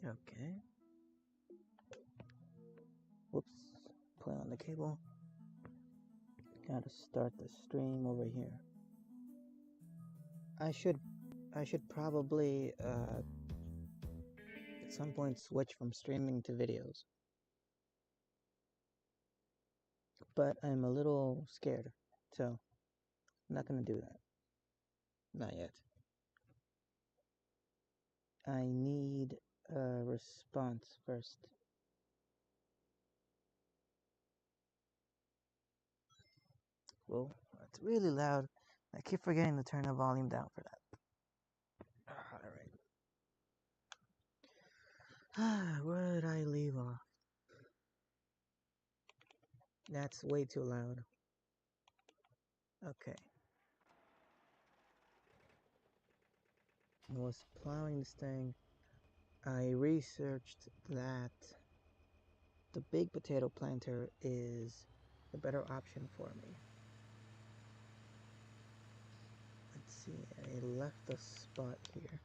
Okay. Whoops. Play on the cable. Gotta start the stream over here. I should probably at some point switch from streaming to videos. But I'm a little scared, so I'm not gonna do that. Not yet. I need a response first. Whoa, it's really loud. I keep forgetting to turn the volume down for that. Alright. Where did I leave off? That's way too loud. Okay. I was plowing this thing. I researched that the big potato planter is the better option for me. Let's see, I left a spot here.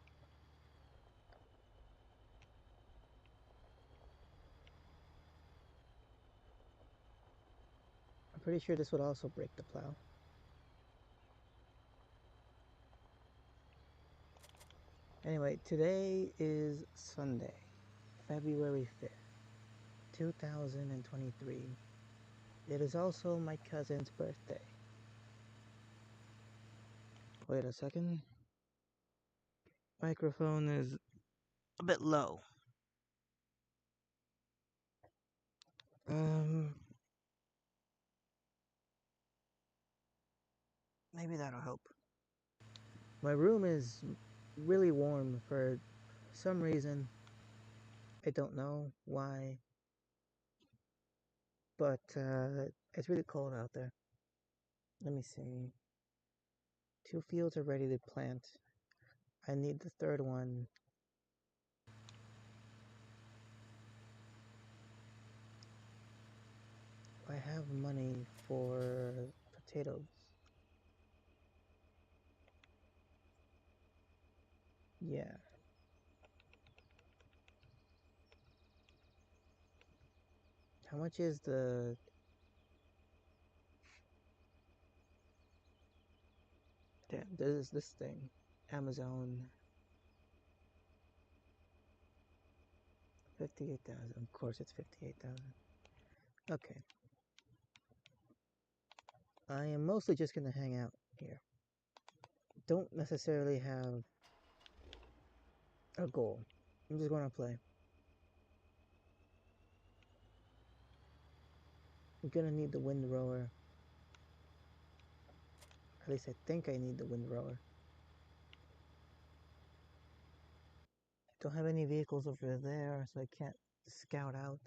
I'm pretty sure this would also break the plow. Anyway, today is Sunday, February 5th, 2023. It is also my cousin's birthday. Wait a second. Microphone is a bit low. Maybe that'll help. My room is really warm for some reason. I don't know why. But it's really cold out there. Let me see. 2 fields are ready to plant. I need the third one. I have money for potatoes. Yeah. How much is the... Damn, this thing. Amazon. 58,000. Of course it's 58,000. Okay. I am mostly just gonna hang out here. Don't necessarily have a goal. I'm just gonna play. I'm gonna need the windrower. At least I think I need the windrower. I don't have any vehicles over there, so I can't scout out.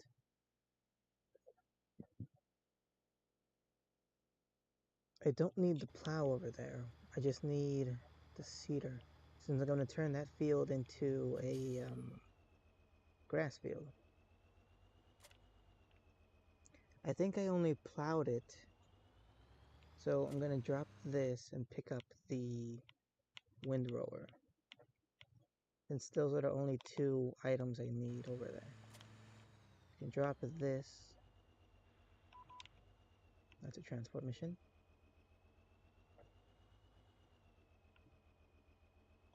I don't need the plow over there. I just need the seeder. Since I'm going to turn that field into a grass field. I think I only plowed it. So I'm going to drop this and pick up the windrower. Since those are the only 2 items I need over there. I can drop this. That's a transport mission.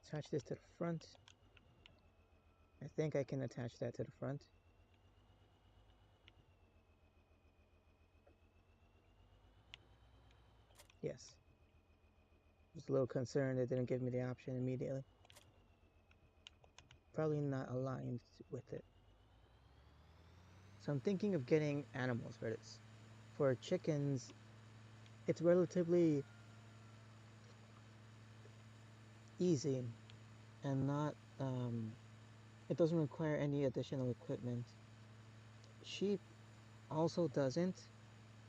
Attach this to the front. I think I can attach that to the front. Yes. I was a little concerned it didn't give me the option immediately. Probably not aligned with it. So I'm thinking of getting animals for this. For chickens, it's relatively easy and not, it doesn't require any additional equipment. Sheep also doesn't.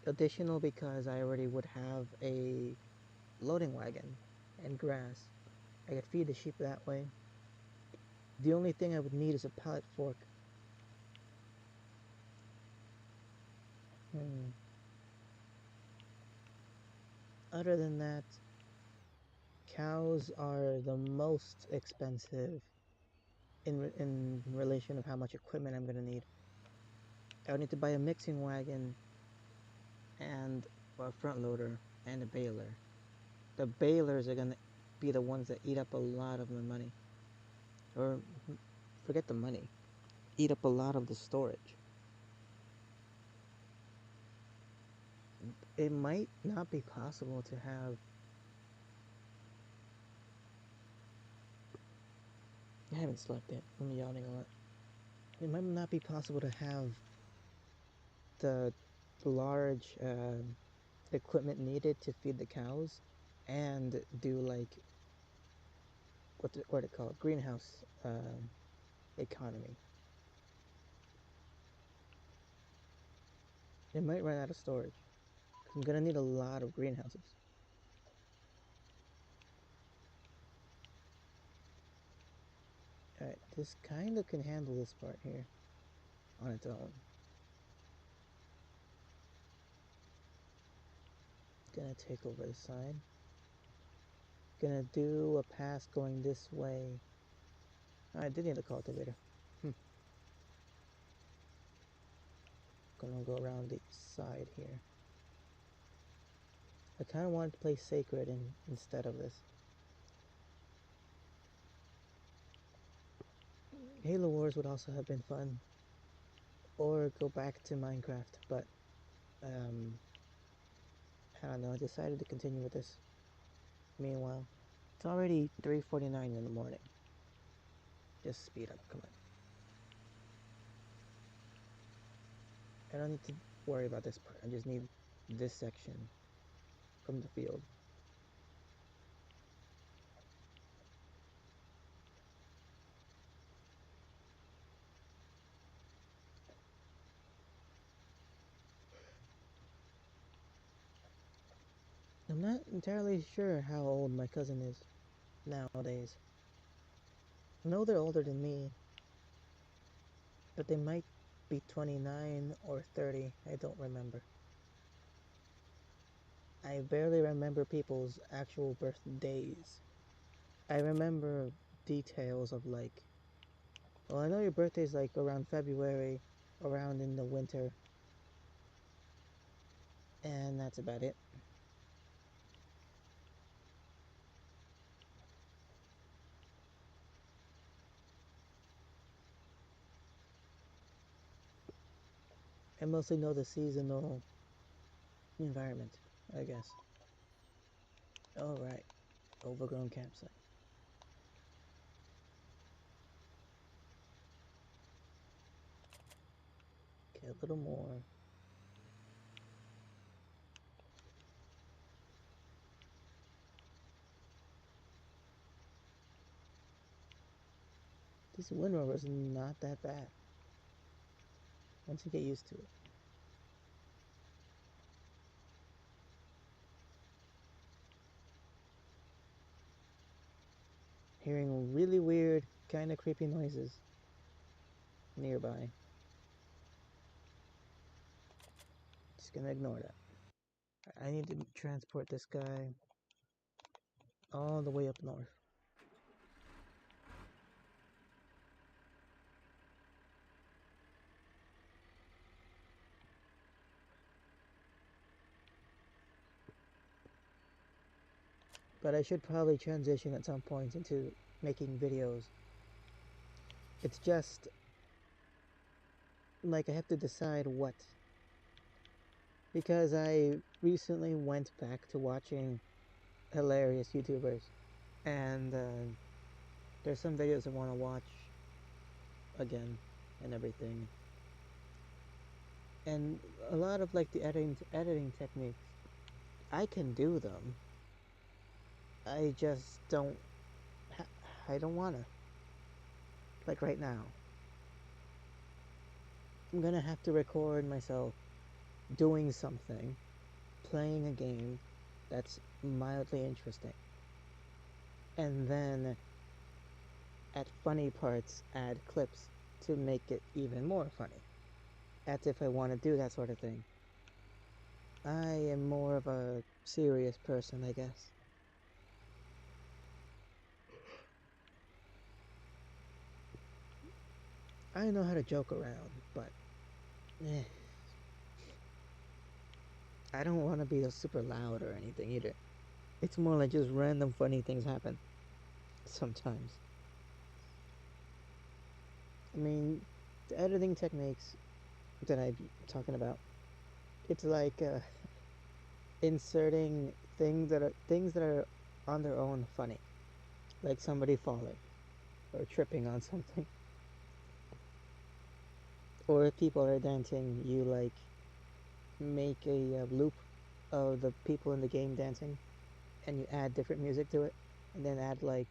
Additional because I already would have a loading wagon and grass. I could feed the sheep that way. The only thing I would need is a pallet fork. Other than that, cows are the most expensive in relation of how much equipment I'm gonna need. I would need to buy a mixing wagon and a front loader and a baler. The balers are gonna be the ones that eat up a lot of my money. Or forget the money. Eat up a lot of the storage. It might not be possible to have. I haven't slept yet. I'm yawning a lot. It might not be possible to have the large equipment needed to feed the cows and do like what they call it, greenhouse economy. It might run out of storage. I'm gonna need a lot of greenhouses. Alright, this kind of can handle this part here on its own. Gonna take over the side. Gonna do a pass going this way. I did need a cultivator. Gonna go around the side here. I kind of wanted to play Sacred instead of this. Halo Wars would also have been fun. Or go back to Minecraft, but I don't know, I decided to continue with this. Meanwhile, it's already 3:49 in the morning. Just speed up, come on. I don't need to worry about this part. I just need this section from the field. I'm not entirely sure how old my cousin is nowadays. I know they're older than me, but they might be 29 or 30. I don't remember. I barely remember people's actual birthdays. I remember details of like, well, I know your birthday's like around February, around in the winter, and that's about it. I mostly know the seasonal environment, I guess. Alright, overgrown campsite. Okay, a little more. This Windrover is not that bad once you get used to it. Hearing really weird, kind of creepy noises nearby. Just gonna ignore that. I need to transport this guy all the way up north. But I should probably transition at some point into making videos. It's just like I have to decide what. Because I recently went back to watching hilarious YouTubers, and there's some videos I want to watch again and everything. And a lot of like the editing techniques, I can do them. I just don't. I don't wanna. Like right now, I'm gonna have to record myself doing something, playing a game that's mildly interesting, and then at funny parts add clips to make it even more funny. As if I want to do that sort of thing. I am more of a serious person, I guess. I know how to joke around, but eh, I don't want to be super loud or anything either. It's more like just random funny things happen sometimes. I mean, the editing techniques that I'm talking about, it's like inserting things that are on their own funny, like somebody falling or tripping on something, or if people are dancing, you like make a loop of the people in the game dancing, and you add different music to it, and then add like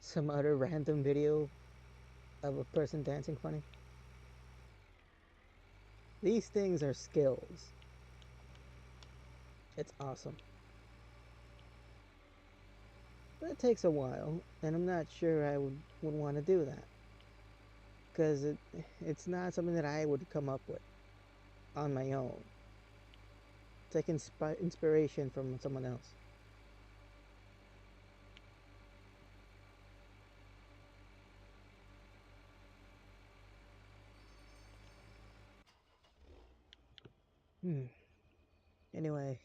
some other random video of a person dancing funny. These things are skills. It's awesome. But it takes a while, and I'm not sure I would want to do that. Because it's not something that I would come up with on my own. Take inspiration from someone else. Hmm. Anyway,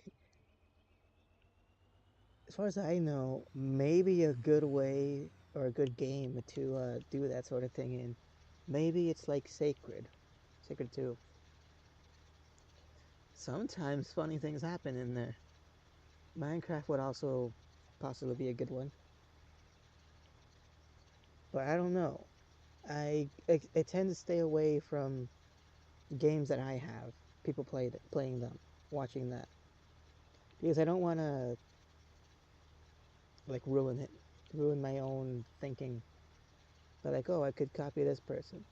as far as I know, maybe a good way or a good game to do that sort of thing in, maybe it's like Sacred. Sacred 2. Sometimes funny things happen in there. Minecraft would also possibly be a good one. But I don't know. I tend to stay away from games that I have, people playing them, watching that, because I don't want to like ruin it, ruin my own thinking. But like, oh, I could copy this person.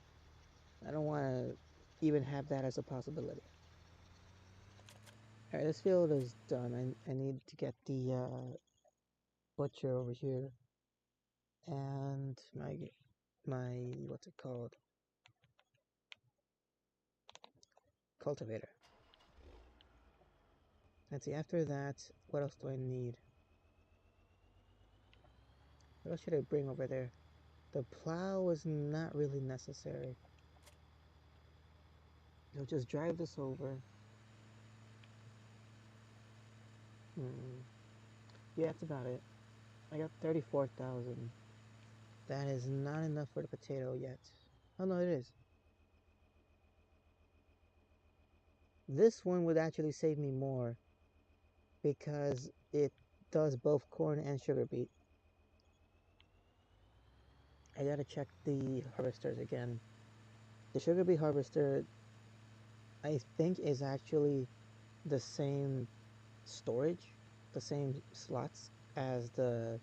I don't want to even have that as a possibility. All right, this field is done. I need to get the butcher over here and my what's it called, cultivator. Let's see. After that, what else do I need? What else should I bring over there? The plow is not really necessary. I'll just drive this over. Hmm. Yeah, that's about it. I got 34,000. That is not enough for the potato yet. Oh no, it is. This one would actually save me more because it does both corn and sugar beet. I gotta check the harvesters again. The sugar beet harvester, I think, is actually the same storage, the same slots as the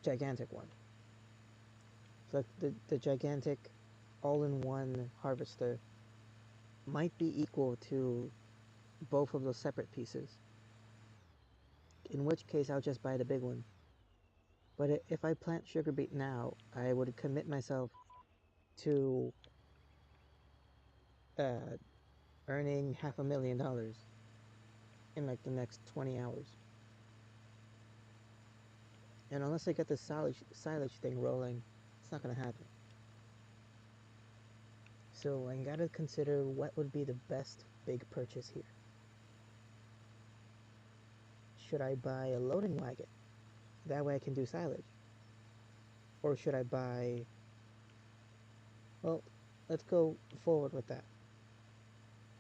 gigantic one. So the gigantic all-in-one harvester might be equal to both of those separate pieces. In which case, I'll just buy the big one. But if I plant sugar beet now, I would commit myself to uh, earning $500,000 in like the next 20 hours. And unless I get the silage thing rolling, it's not gonna happen. So I gotta consider what would be the best big purchase here. Should I buy a loading wagon? That way I can do silage. Or should I buy... Well, let's go forward with that.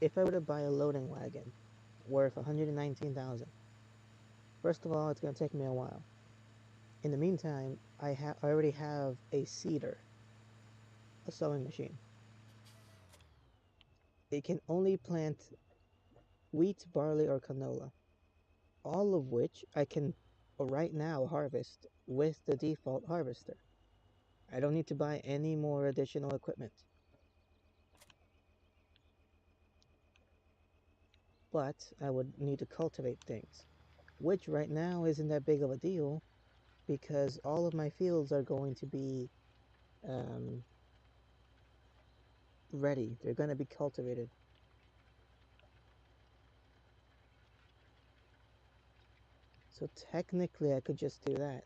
If I were to buy a loading wagon worth 119,000, first of all, it's going to take me a while. In the meantime, I already have a seeder, a sowing machine. It can only plant wheat, barley, or canola, all of which I can right now harvest with the default harvester. I don't need to buy any more additional equipment. But I would need to cultivate things, which right now isn't that big of a deal because all of my fields are going to be um, ready. They're going to be cultivated. So technically, I could just do that.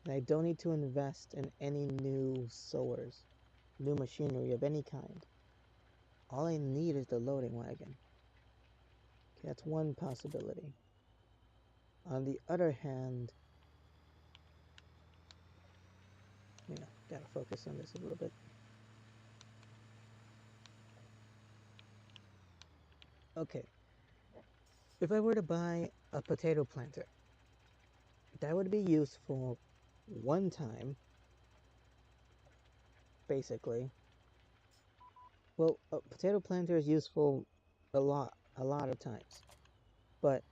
And I don't need to invest in any new sowers. new machinery of any kind. All I need is the loading wagon. Okay, that's one possibility. On the other hand, gotta focus on this a little bit. Okay, if I were to buy a potato planter, that would be useful one time, basically. Well, a potato planter is useful a lot of times, but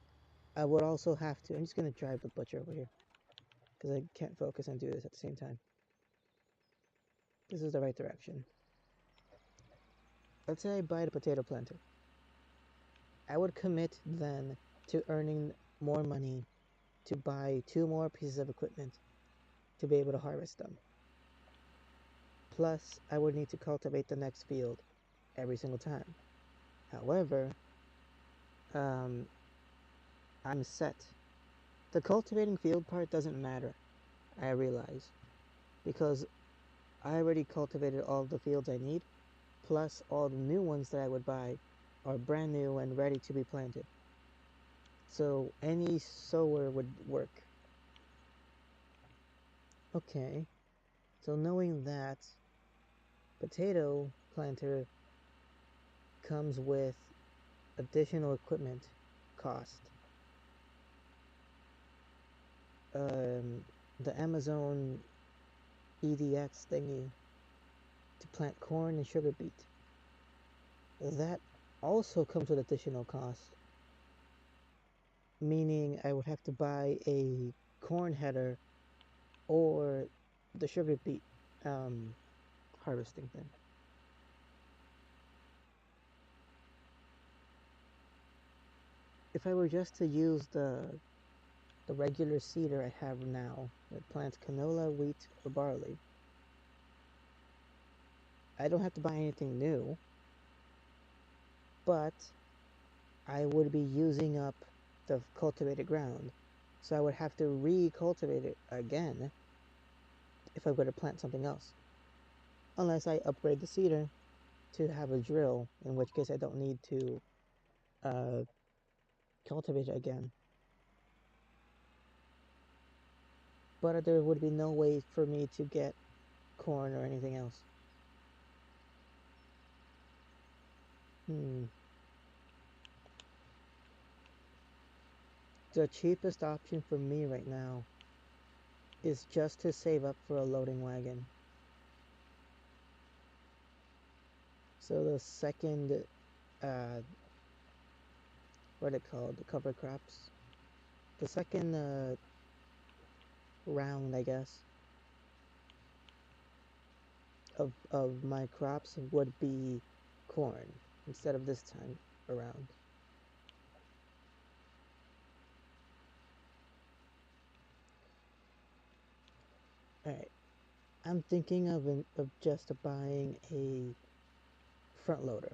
I would also have to. I'm just gonna drive the butcher over here because I can't focus and do this at the same time. This is the right direction. Let's say I buy the potato planter. I would commit then to earning more money to buy 2 more pieces of equipment to be able to harvest them. Plus, I would need to cultivate the next field every single time. However, I'm set. The cultivating field part doesn't matter, I realize, because I already cultivated all the fields I need, plus all the new ones that I would buy are brand new and ready to be planted. So any sower would work. Okay, so knowing that, potato planter comes with additional equipment cost. The Amazon EDX thingy to plant corn and sugar beet. That also comes with additional cost, meaning I would have to buy a corn header or the sugar beet harvesting thing. If I were just to use the regular seeder I have now that plants canola, wheat, or barley, I don't have to buy anything new, but I would be using up the cultivated ground. So I would have to recultivate it again if I were to plant something else. Unless I upgrade the seeder to have a drill, in which case I don't need to uh, cultivate it again. But there would be no way for me to get corn or anything else. The cheapest option for me right now is just to save up for a loading wagon. So the second, what are they called? The cover crops. The second round, I guess, of my crops would be corn instead of this time around. Alright, I'm thinking of just buying a front loader.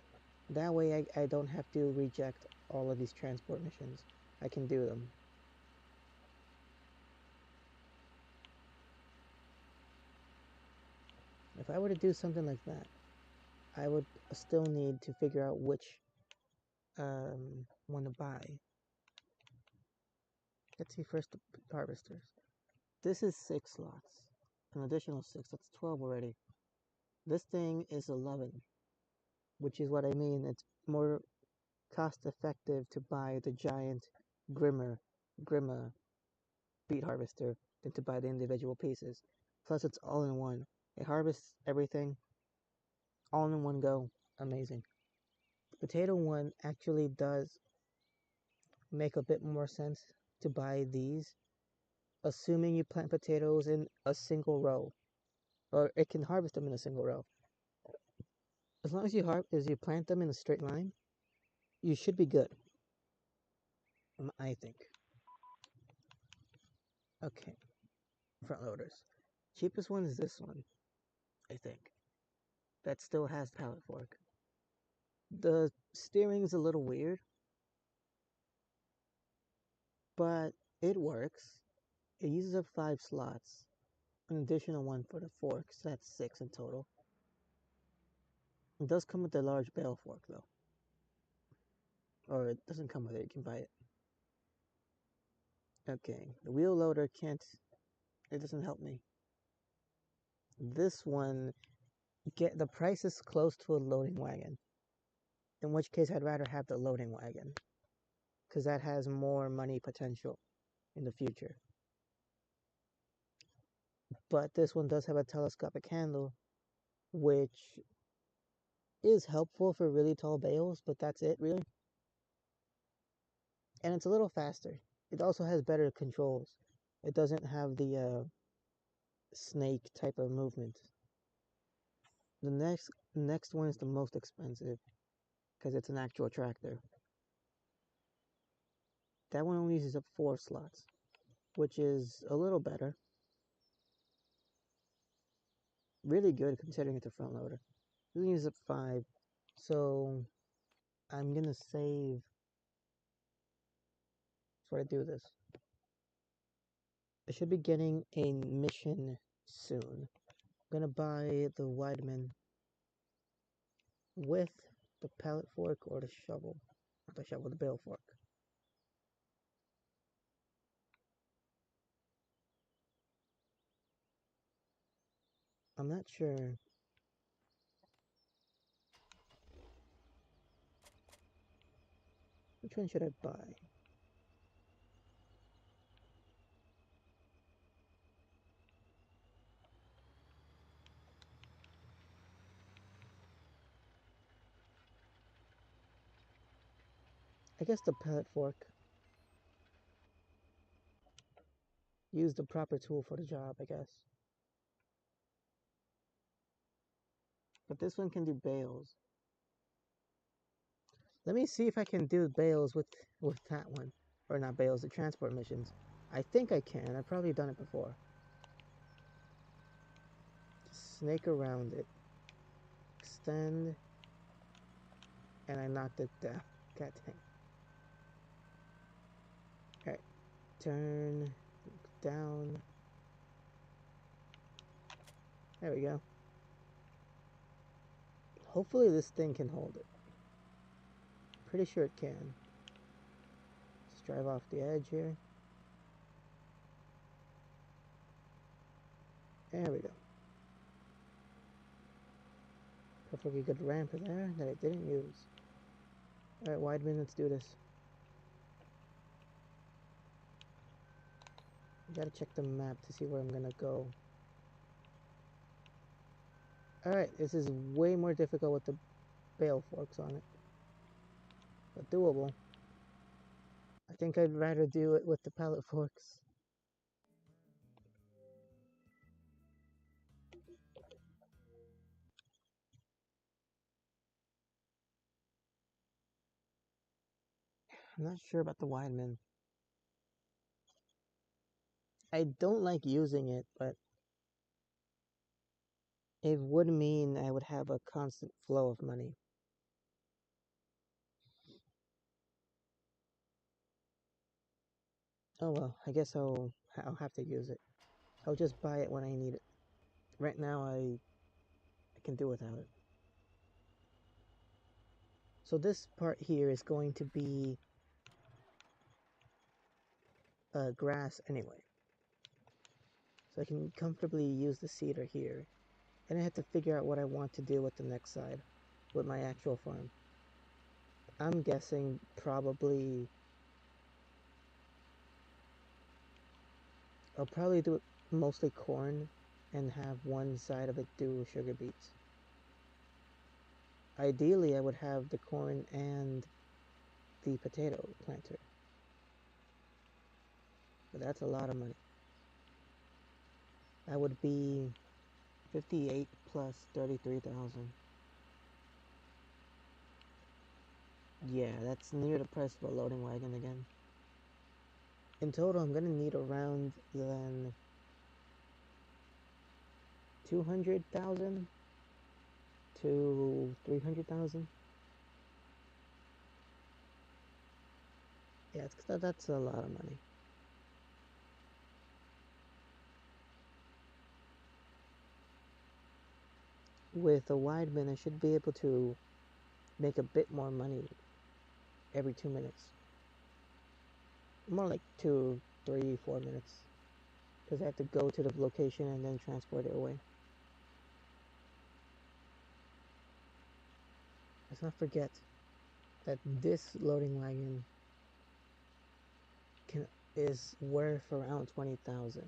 That way I don't have to reject all of these transport missions. I can do them. If I were to do something like that, I would still need to figure out which one to buy. Let's see first the harvesters. This is 6 slots. An additional 6, that's 12 already. This thing is 11, which is what I mean. It's more cost effective to buy the giant Grima beet harvester than to buy the individual pieces. Plus, it's all in one. It harvests everything all in one go. Amazing. Potato one actually does make a bit more sense to buy these, assuming you plant potatoes in a single row, or it can harvest them in a single row. As long as you plant them in a straight line, you should be good. I think. Okay, front loaders. Cheapest one is this one, I think. That still has pallet fork. The steering is a little weird, but it works. It uses up 5 slots, an additional one for the forks. That's 6 in total. It does come with the large bale fork though. Or it doesn't come with it, you can buy it. Okay, the wheel loader can't, it doesn't help me. This one, the price is close to a loading wagon. In which case I'd rather have the loading wagon. Because that has more money potential in the future. But this one does have a telescopic handle, which is helpful for really tall bales, but that's it really. And it's a little faster. It also has better controls. It doesn't have the snake type of movement. The next one is the most expensive because it's an actual tractor. That one only uses up 4 slots, which is a little better. Really good considering it's a front loader. It uses up 5, so I'm gonna save before I do this. I should be getting a mission soon. I'm gonna buy the Weidman with the pallet fork or the shovel. Not the shovel, the bale fork. I'm not sure. Which one should I buy? I guess the pallet fork. Use the proper tool for the job, I guess. But this one can do bales. Let me see if I can do bales with that one. Or not bales, the transport missions. I think I can. I've probably done it before. Snake around it. Extend. And I knocked it down. God dang. Alright. Turn. Down. There we go. Hopefully this thing can hold it. Pretty sure it can. Let's drive off the edge here. There we go. Perfectly good ramp there that I didn't use. Alright, Weidman, let's do this. I gotta check the map to see where I'm gonna go. Alright, this is way more difficult with the bale forks on it. But doable. I think I'd rather do it with the pallet forks. I'm not sure about the Weidman. I don't like using it, but it would mean I would have a constant flow of money. Oh well, I guess I'll have to use it. I'll just buy it when I need it. Right now I can do without it. So this part here is going to be grass anyway. So I can comfortably use the cedar here. And I have to figure out what I want to do with the next side, with my actual farm. I'm guessing probably... I'll probably do it mostly corn and have one side of it do sugar beets. Ideally, I would have the corn and the potato planter. But that's a lot of money. That would be 58 plus 33,000. Yeah, that's near the price of a loading wagon again. In total, I'm gonna need around then 200,000 to 300,000. Yeah, that's a lot of money. with a wide bin, I should be able to make a bit more money every 2 minutes. More like 2, 3, 4 minutes. Because I have to go to the location and then transport it away. Let's not forget that this loading wagon is worth around 20,000.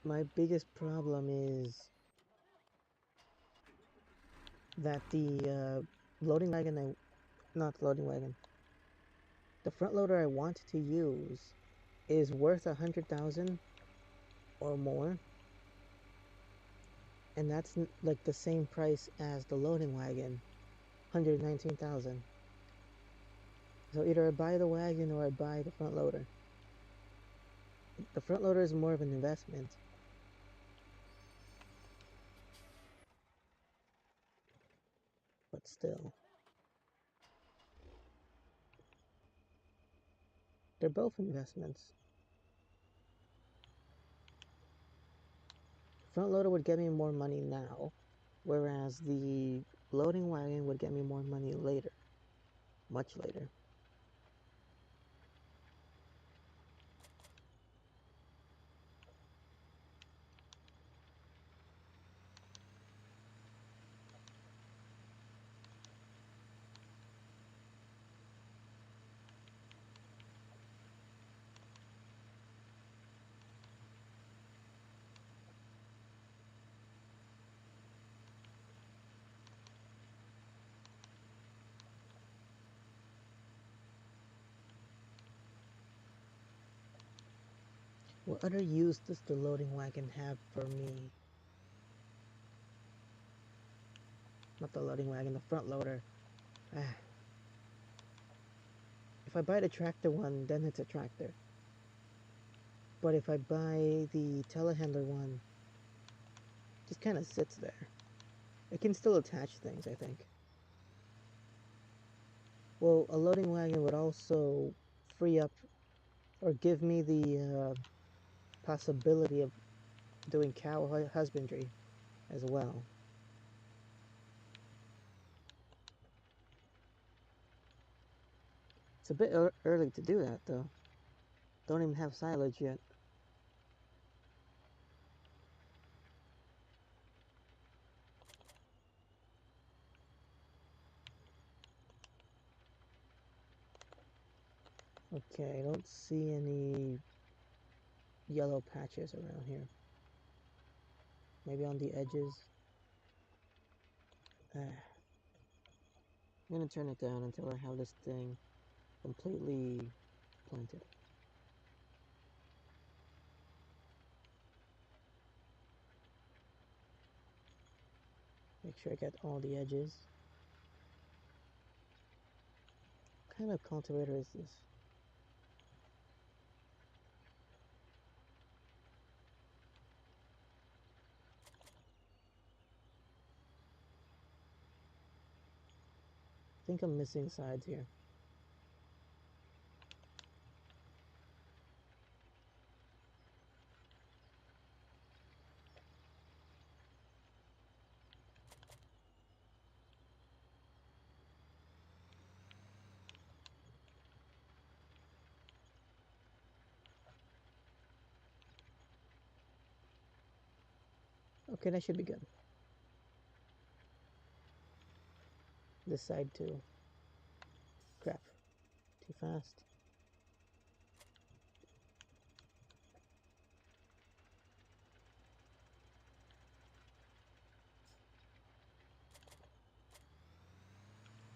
My biggest problem is that the loading wagon, not loading wagon, the front loader I want to use is worth 100,000 or more, and that's like the same price as the loading wagon, 119,000. So either I buy the wagon or I buy the front loader. The front loader is more of an investment. But still, they're both investments. Front loader would get me more money now, whereas the loading wagon would get me more money later, much later. What other use does the loading wagon have for me? Not the loading wagon, the front loader. Ah. If I buy the tractor one, then it's a tractor. But if I buy the telehandler one, it just kind of sits there. It can still attach things, I think. Well, a loading wagon would also free up or give me the possibility of doing cow husbandry as well. It's a bit early to do that, though. Don't even have silage yet. Okay, I don't see any yellow patches around here. Maybe on the edges. I'm gonna turn it down until I have this thing completely planted. Make sure I get all the edges. What kind of cultivator is this? I think I'm missing sides here. Okay, that should be good. This side too. Crap. Too fast.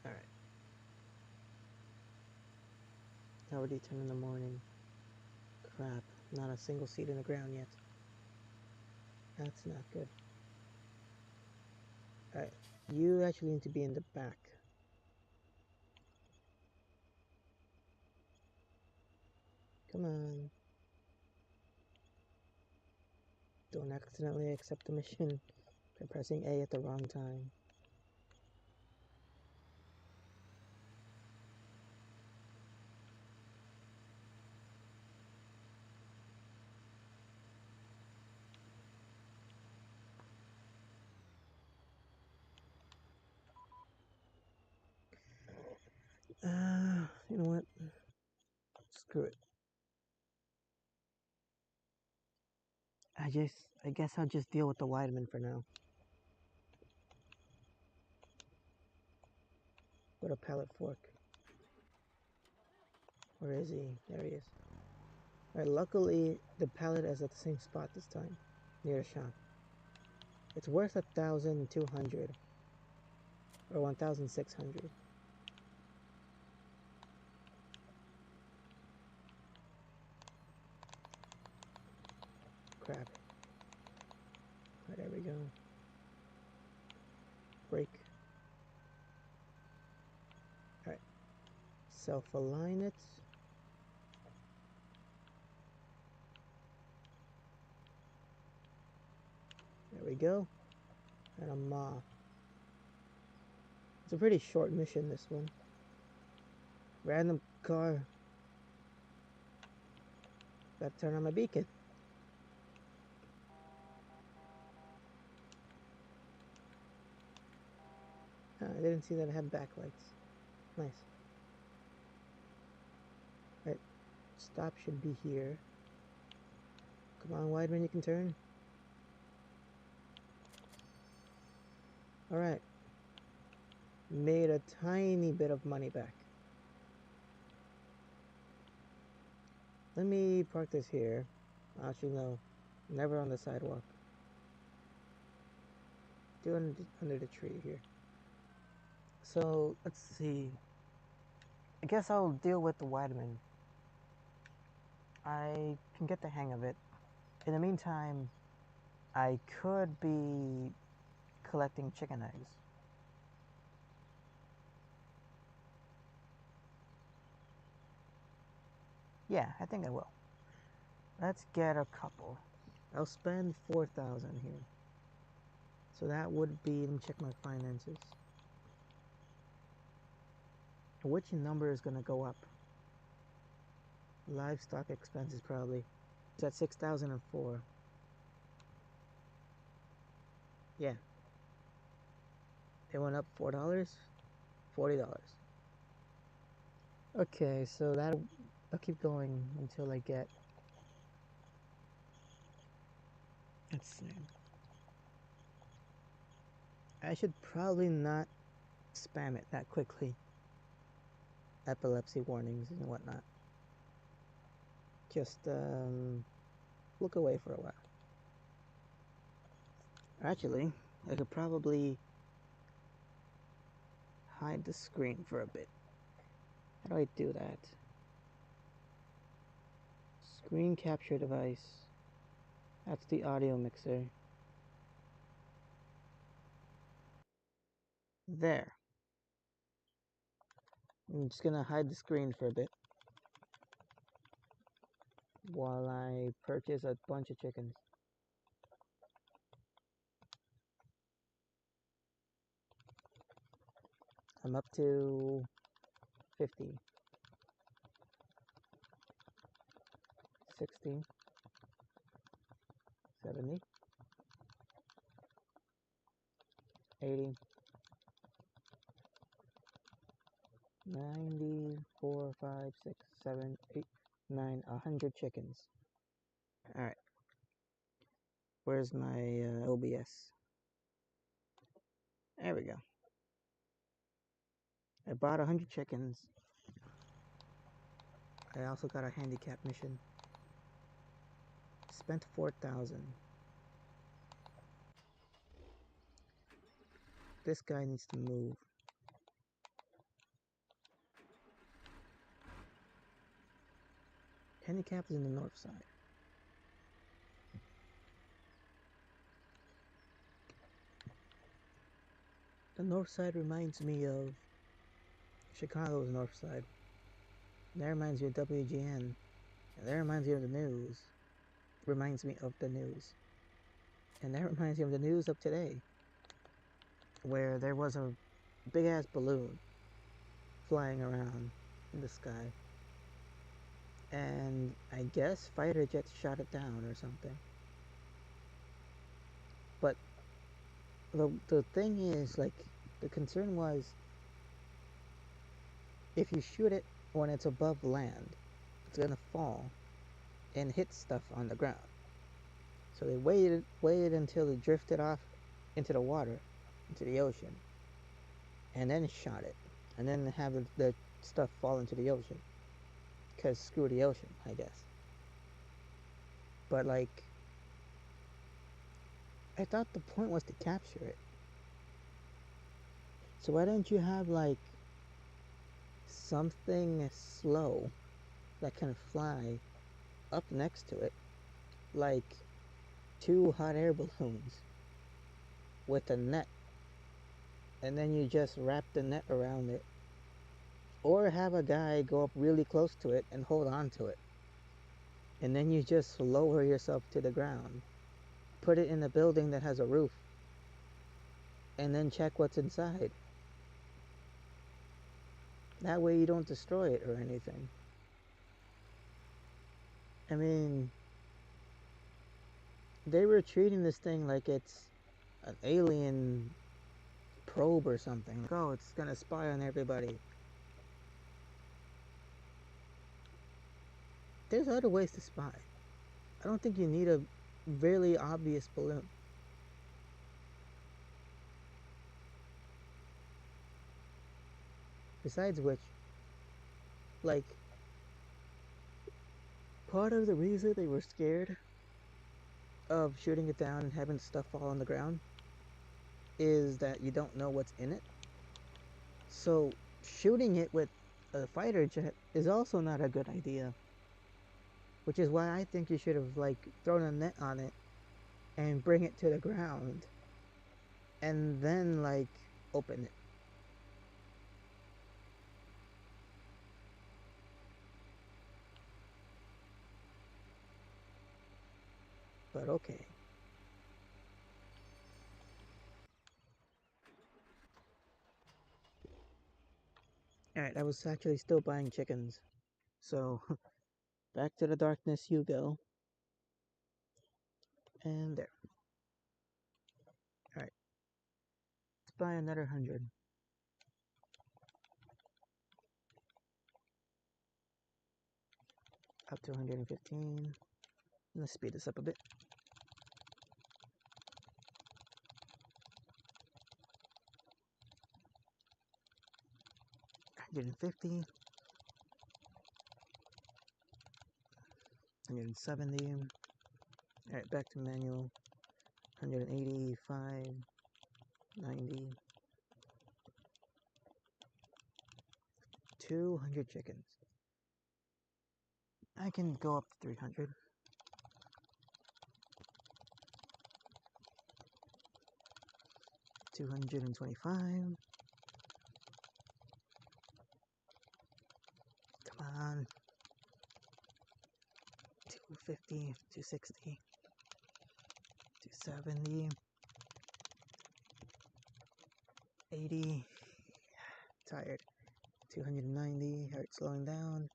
Alright. Already 10 in the morning. Crap. Not a single seed in the ground yet. That's not good. Alright. You actually need to be in the back. Come on. Don't accidentally accept the mission by pressing A at the wrong time. You know what? Screw it. I guess I'll just deal with the Weidman for now. With a pallet fork. Where is he? There he is. Alright, luckily the pallet is at the same spot this time, near the shop. It's worth 1,200 or 1,600. Crap. Alright, there we go. Break. Alright. Self-align it. There we go. And a moth. It's a pretty short mission, this one. Random car. Gotta turn on my beacon. I didn't see that it had backlights. Nice. Right. Stop should be here. Come on, Weidman, you can turn. Alright. Made a tiny bit of money back. Let me park this here. Actually, no. Never on the sidewalk. Do it under the tree here. So, let's see. I guess I'll deal with the Weidman. I can get the hang of it. In the meantime, I could be collecting chicken eggs. Yeah, I think I will. Let's get a couple. I'll spend 4,000 here. So that would be, let me check my finances. Which number is going to go up? Livestock expenses probably. It's at 6,004. Yeah. It went up $4? $40. Okay, so I'll keep going until I get. Let's see. I should probably not spam it that quickly. Epilepsy warnings and whatnot. Just look away for a while. Actually, I could probably hide the screen for a bit. How do I do that? Screen capture device. That's the audio mixer. There. I'm just gonna hide the screen for a bit while I purchase a bunch of chickens. I'm up to 50, 60, 70, 80, 90, 4, 5, 6, 7, 8, 9, 100 chickens. Alright. Where's my OBS? There we go. I bought 100 chickens. I also got a handicap mission. Spent 4,000. This guy needs to move. Handicap is in the north side. The north side reminds me of Chicago's north side. That reminds me of WGN. And that reminds me of the news. Reminds me of the news. And that reminds me of the news of today. Where there was a big ass balloon flying around in the sky. And I guess fighter jets shot it down or something. But the thing is, like, the concern was if you shoot it when it's above land, it's gonna fall and hit stuff on the ground. So they waited until it drifted off into the water, into the ocean, and then shot it, and then have the stuff fall into the ocean. Cause screw the ocean, I guess. But like, I thought the point was to capture it. So why don't you have like something slow that can fly up next to it, like two hot air balloons with a net, and then you just wrap the net around it, or have a guy go up really close to it and hold on to it, and then you just lower yourself to the ground, put it in a building that has a roof, and then check what's inside. That way you don't destroy it or anything. I mean, they were treating this thing like it's an alien probe or something. Like, oh, it's gonna spy on everybody. There's other ways to spy. I don't think you need a really obvious balloon. Besides which, like, part of the reason they were scared of shooting it down and having stuff fall on the ground is that you don't know what's in it. So shooting it with a fighter jet is also not a good idea. Which is why I think you should have like thrown a net on it and bring it to the ground and then like open it. But okay. Alright, I was actually still buying chickens. So back to the darkness you go. And there. Alright. Let's buy another 100. Up to 115. Let's speed this up a bit. 150. 170. Alright, back to manual. 185. 90. 200 chickens. I can go up to 300. 225. Come on. 250, 260, 270, 80. Tired. 290. Alright, slowing down.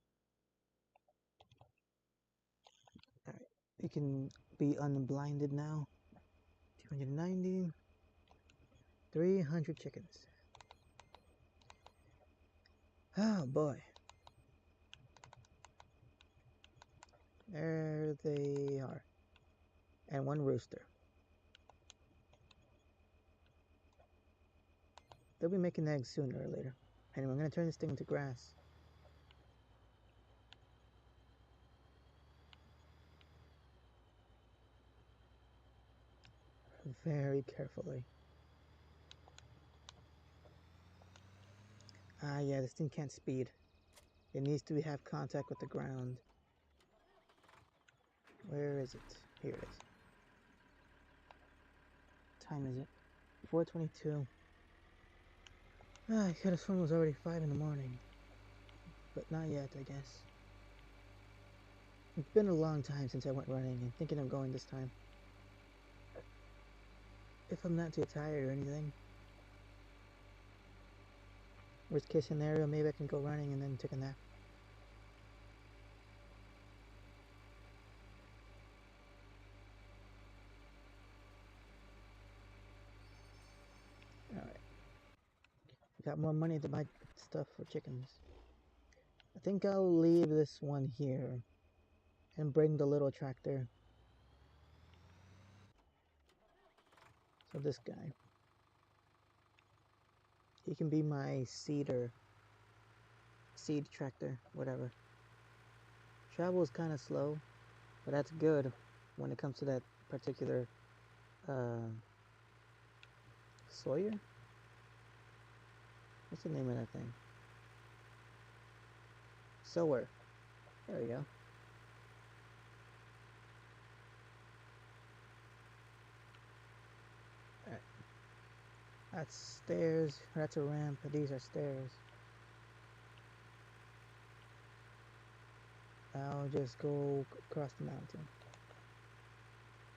Alright, you can be unblinded now. 290. 300 chickens. Oh boy. There they are. And one rooster. They'll be making eggs sooner or later. Anyway, I'm going to turn this thing into grass. Very carefully. Ah, yeah, this thing can't speed. It needs to have contact with the ground. Where is it? Here it is. What time is it? 4:22. Ah, I could have sworn it was already 5 in the morning. But not yet, I guess. It's been a long time since I went running and thinking of going this time. If I'm not too tired or anything. Worst case scenario, maybe I can go running and then take a nap. Alright. Got more money to buy stuff for chickens. I think I'll leave this one here and bring the little tractor. So this guy. He can be my seed tractor, whatever. Travel is kind of slow, but that's good when it comes to that particular Sawyer? What's the name of that thing? Sower. There we go. Alright. That's stairs. That's a ramp. These are stairs. I'll just go across the mountain.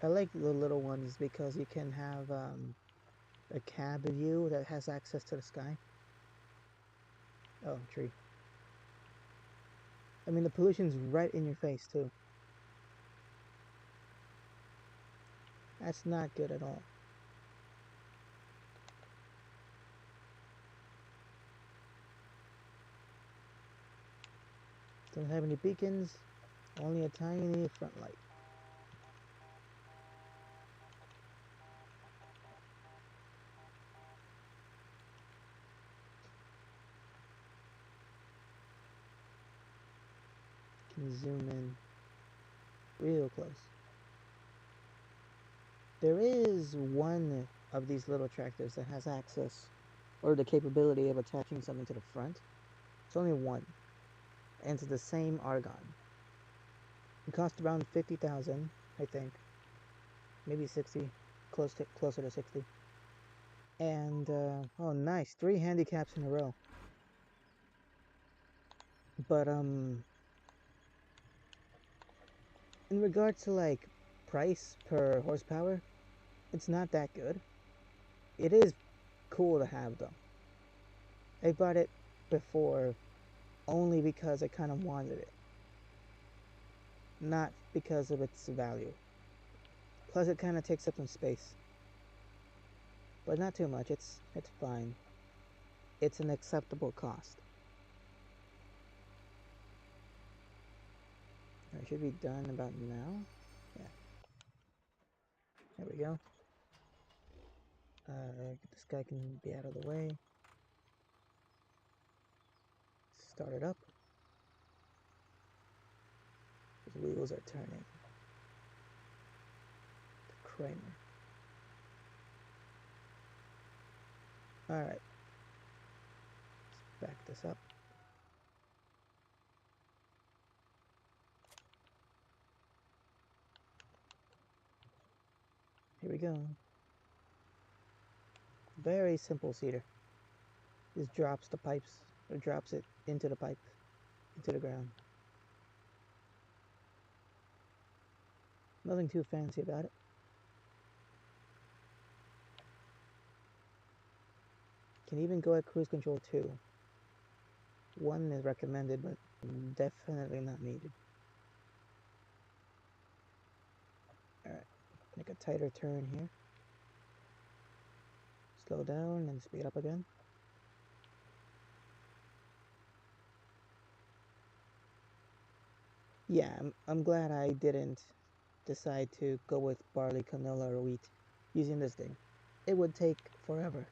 I like the little ones because you can have a cab view that has access to the sky. Oh, tree. I mean, the pollution's right in your face, too. That's not good at all. Don't have any beacons, only a tiny front light. Can zoom in real close. There is one of these little tractors that has access or the capability of attaching something to the front. It's only one, and it's the same Argon. It costs around 50,000, I think, maybe 60, closer to 60. And oh, nice, 3 handicaps in a row. But in regards to like price per horsepower, it's not that good. It is cool to have though. I bought it before only because I kind of wanted it, not because of its value. Plus, it kind of takes up some space, but not too much. It's fine. It's an acceptable cost. I should be done about now. Yeah. There we go. This guy can be out of the way. Start it up. His wheels are turning. The Kramer. Alright. Let's back this up. Here we go. Very simple seeder. Just drops the pipes, or drops it into the pipe, into the ground. Nothing too fancy about it. Can even go at cruise control too. 1 is recommended, but definitely not needed. Alright, make a tighter turn here. Slow down and speed up again. Yeah, I'm glad I didn't decide to go with barley, canola, or wheat using this thing. It would take forever.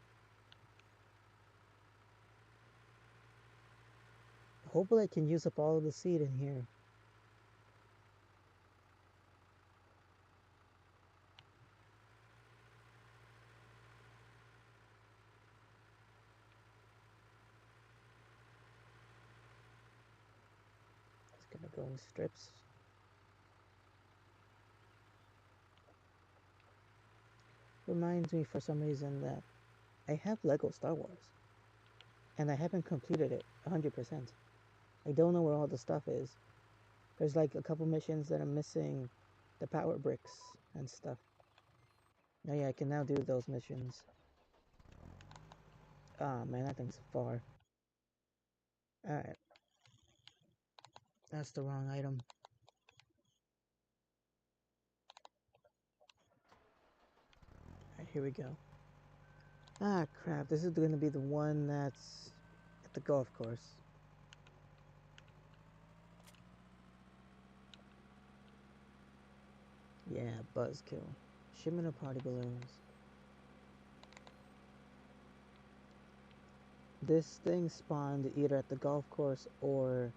Hopefully I can use up all of the seed in here. It's gonna go in strips. Reminds me for some reason that I have Lego Star Wars. And I haven't completed it 100%. I don't know where all the stuff is. There's like a couple missions that are missing the power bricks and stuff. Oh yeah, I can now do those missions. Ah, man, that thing's far. Alright. That's the wrong item. Alright, here we go. Ah, crap. This is going to be the one that's at the golf course. Yeah, buzzkill. Shipment of party balloons. This thing spawned either at the golf course or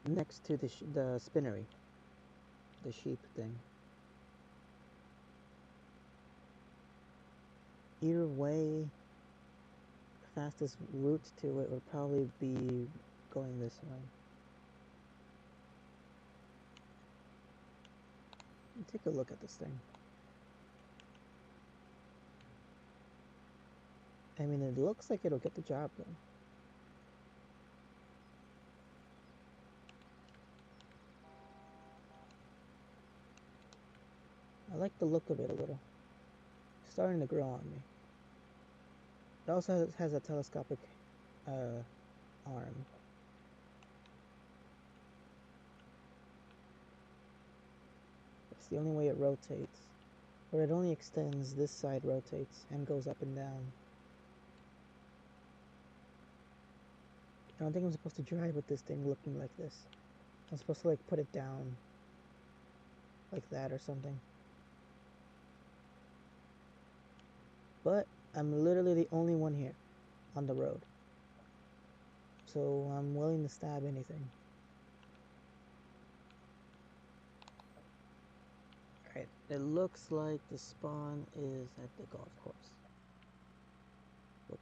next to the spinnery. The sheep thing. Either way, fastest route to it would probably be going this way. Take a look at this thing. I mean, it looks like it'll get the job done. I like the look of it a little. It's starting to grow on me. It also has a telescopic arm. It's the only way it rotates. Or it only extends, this side rotates and goes up and down. I don't think I'm supposed to drive with this thing looking like this. I'm supposed to like put it down like that or something. But I'm literally the only one here on the road. So I'm willing to stab anything. Alright, it looks like the spawn is at the golf course. Whoops.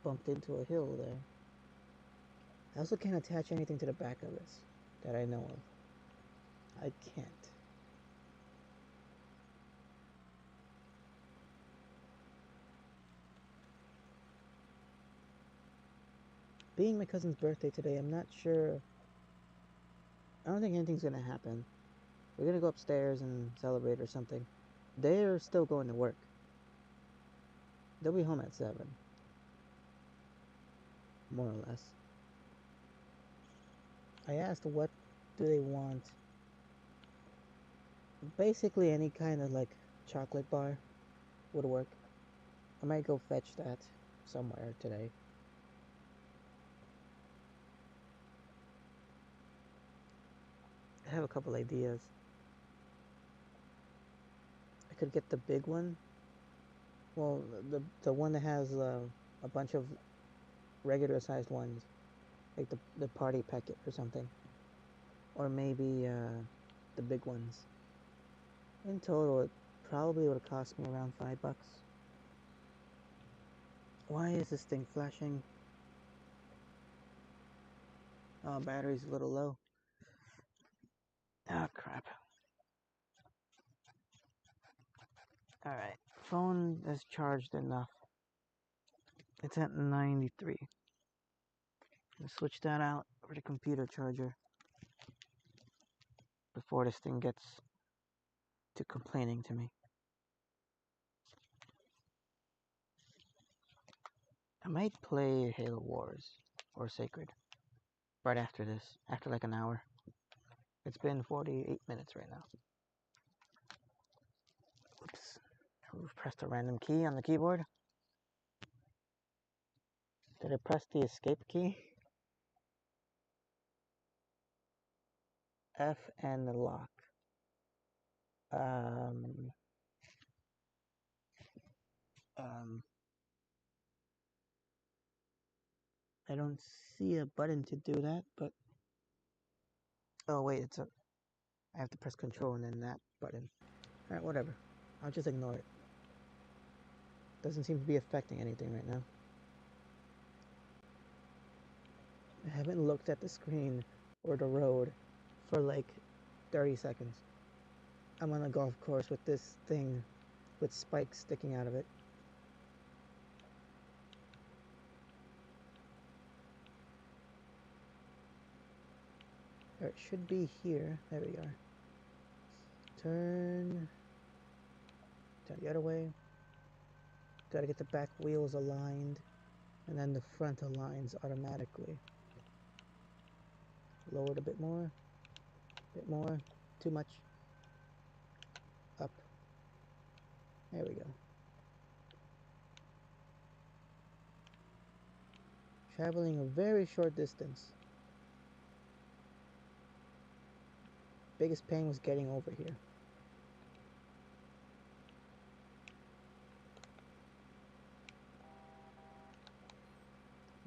Bumped into a hill there. I also can't attach anything to the back of this that I know of. I can't. Being my cousin's birthday today, I'm not sure. I don't think anything's gonna happen. We're gonna go upstairs and celebrate or something. They're still going to work. They'll be home at 7. More or less. I asked what do they want. Basically any kind of like chocolate bar would work. I might go fetch that somewhere today. I have a couple ideas. I could get the big one. Well, the one that has a bunch of regular sized ones, like the party packet or something, or maybe the big ones. In total, it probably would cost me around $5. Why is this thing flashing? Oh, battery's a little low. Oh crap. Alright, phone is charged enough. It's at 93. I'll switch that out for the computer charger before this thing gets to complaining to me. I might play Halo Wars or Sacred right after this, after like an hour. It's been 48 minutes right now. Oops. I've pressed a random key on the keyboard. Did I press the escape key? F and the lock. Um, I don't see a button to do that, but oh wait, I have to press control and then that button. Alright, whatever. I'll just ignore it. Doesn't seem to be affecting anything right now. I haven't looked at the screen or the road for like 30 seconds. I'm on a golf course with this thing with spikes sticking out of it. It should be here. There we are. Turn the other way. Gotta get the back wheels aligned, and then the front aligns automatically. Lower it a bit more. Bit more. Too much. Up. There we go. Traveling a very short distance. biggest pain was getting over here.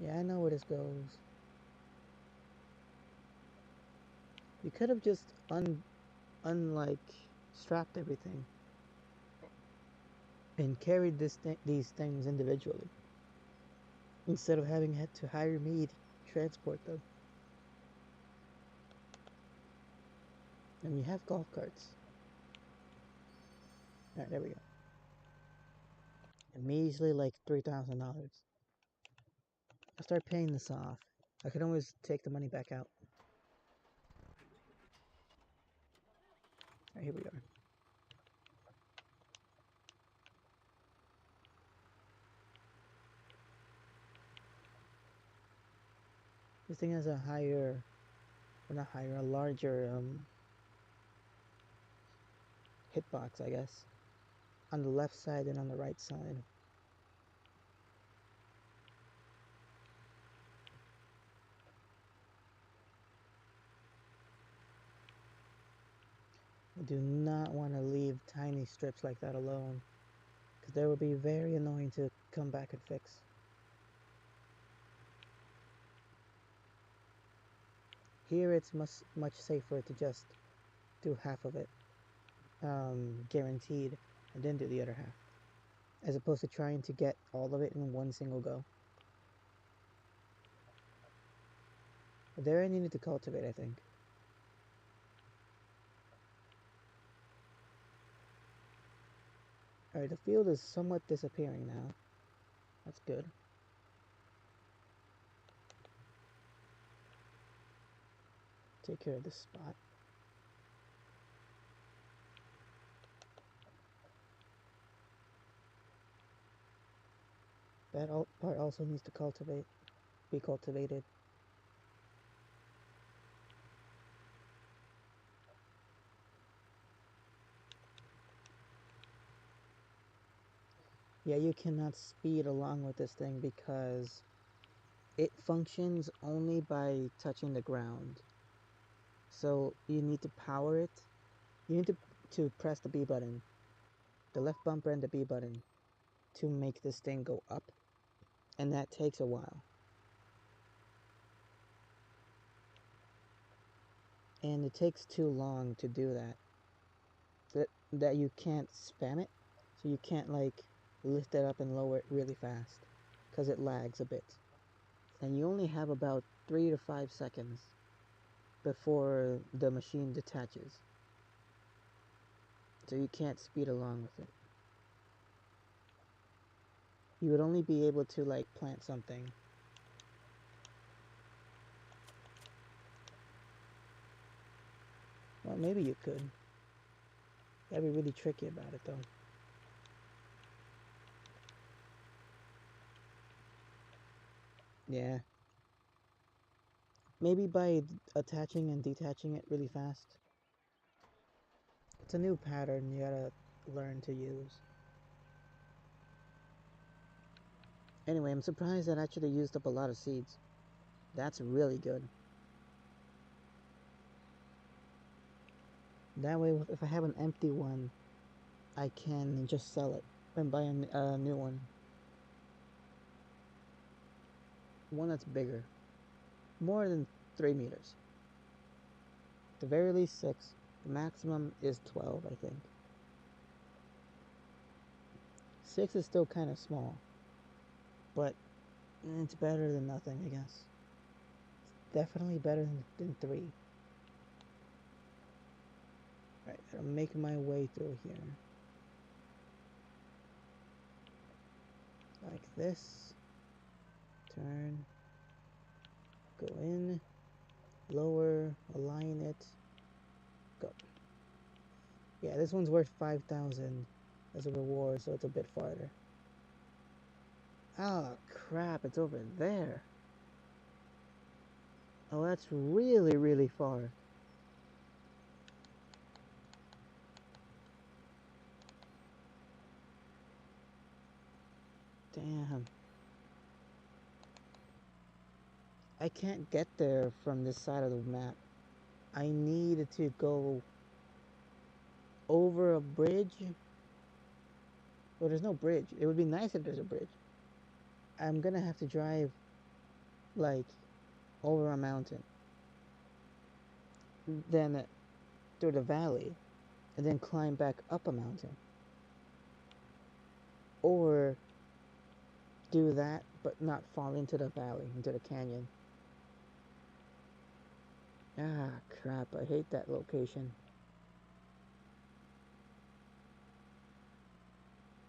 Yeah, I know where this goes. You could have just strapped everything and carried these things individually instead of having had to hire me to transport them. And you have golf carts. Alright, there we go. Immediately like $3,000. I'll start paying this off. I can always take the money back out. Alright, here we are. This thing has a a larger hitbox, I guess, on the left side and on the right side. I do not want to leave tiny strips like that alone, because they will be very annoying to come back and fix. Here it's much safer to just do half of it, guaranteed, and then do the other half, as opposed to trying to get all of it in one single go. There I needed to cultivate, I think. Alright, the field is somewhat disappearing now. That's good. Take care of this spot. That part also needs to be cultivated. Yeah, you cannot speed along with this thing because it functions only by touching the ground. So you need to power it. You need to press the B button, the left bumper and the B button, to make this thing go up. And that takes a while. And it takes too long to do that. That you can't spam it. So you can't like lift it up and lower it really fast, because it lags a bit. And you only have about 3 to 5 seconds before the machine detaches. So you can't speed along with it. You would only be able to like plant something. Well, maybe you could. That'd be really tricky about it though. Yeah. Maybe by attaching and detaching it really fast. It's a new pattern you gotta learn to use. Anyway, I'm surprised that actually used up a lot of seeds. That's really good. That way, if I have an empty one, I can just sell it and buy a new one. One that's bigger. More than 3 meters. At the very least 6. The maximum is 12, I think. 6 is still kind of small. But it's better than nothing, I guess. It's definitely better than 3. Alright, gotta make my way through here. Like this. Turn. Go in. Lower. Align it. Go. Yeah, this one's worth 5,000 as a reward, so it's a bit farther. Oh, crap, it's over there. Oh, that's really, really far. Damn. I can't get there from this side of the map. I need to go over a bridge. Well, there's no bridge. It would be nice if there's a bridge. I'm gonna have to drive like over a mountain, then through the valley, and then climb back up a mountain. Or do that, but not fall into the valley, into the canyon. Ah, crap, I hate that location.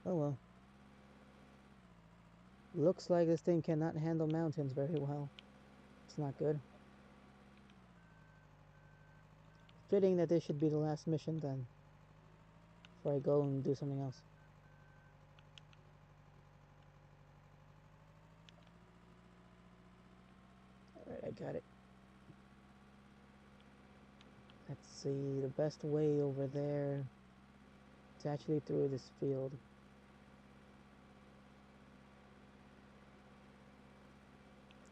Oh well. Looks like this thing cannot handle mountains very well. It's not good. Fitting that this should be the last mission then, before I go and do something else. Alright, I got it. Let's see, the best way over there. It's actually through this field.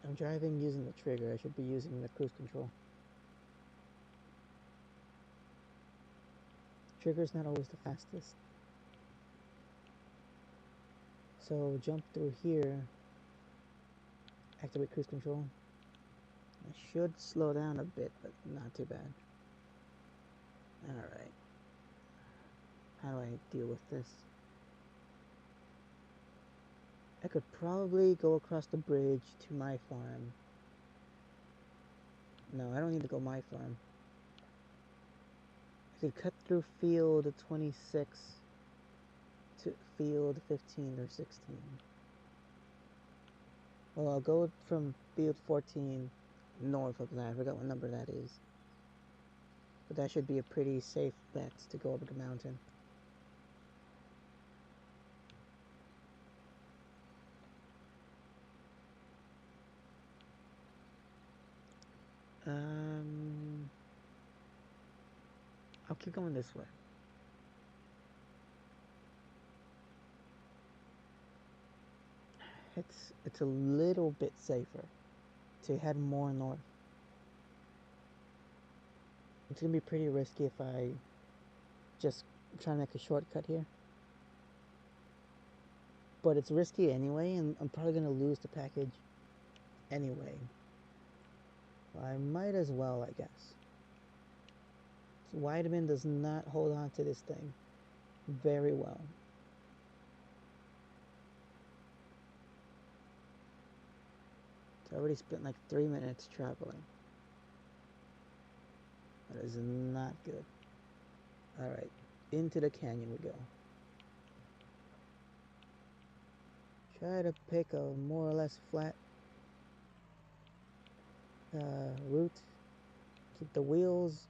I'm driving using the trigger. I should be using the cruise control. Trigger's not always the fastest. So jump through here. Activate cruise control. I should slow down a bit, but not too bad. Alright. How do I deal with this? I could probably go across the bridge to my farm. No, I don't need to go my farm. I could cut through field 26 to field 15 or 16. Well, I'll go from field 14 north of that. I forgot what number that is. But that should be a pretty safe bet to go over the mountain. I'll keep going this way. It's a little bit safer to head more north. It's gonna be pretty risky if I just try to make a shortcut here. But it's risky anyway, and I'm probably gonna lose the package anyway. I might as well, I guess. So Vitamin does not hold on to this thing very well. It's already spent like 3 minutes traveling. That is not good. Alright, into the canyon we go. Try to pick a more or less flat route. Keep the wheels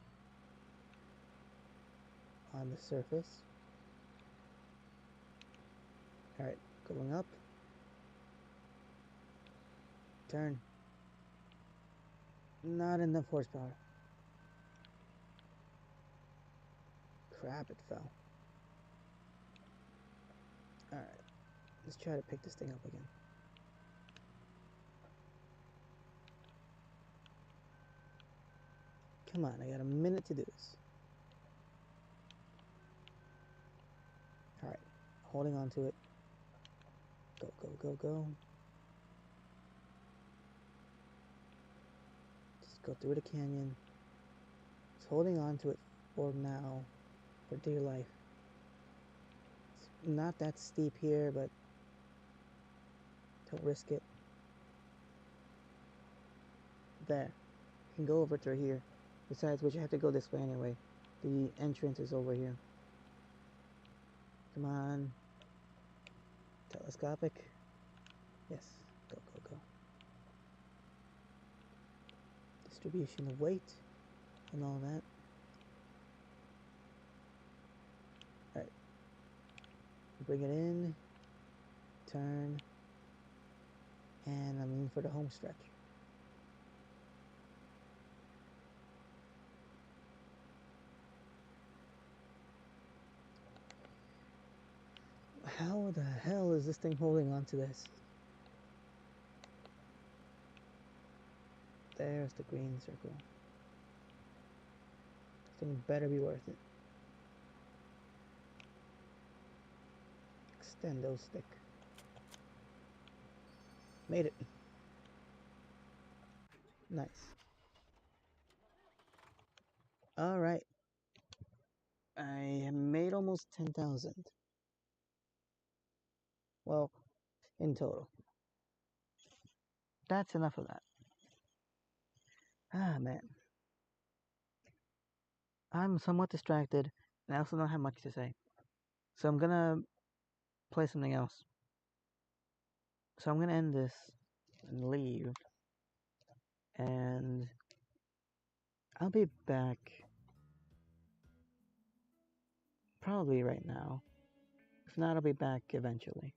on the surface. Alright, going up. Turn. Not enough horsepower. Crap, it fell. Alright, let's try to pick this thing up again. Come on, I got a minute to do this. Alright, holding on to it. Go, go, go, go. Just go through the canyon. Just holding on to it for now, for dear life. It's not that steep here, but don't risk it. There. You can go over through here. Besides which, you have to go this way anyway. The entrance is over here. Come on. Telescopic. Yes. Go, go, go. Distribution of weight and all that. Alright. Bring it in. Turn. And I'm in for the home stretch. How the hell is this thing holding on to this? There's the green circle. thing better be worth it. Extendo stick. Made it. Nice. Alright. I made almost 10,000. Well, in total. That's enough of that. Ah, man. I'm somewhat distracted, and I also don't have much to say. So I'm gonna play something else. So I'm gonna end this and leave. And I'll be back probably right now. If not, I'll be back eventually.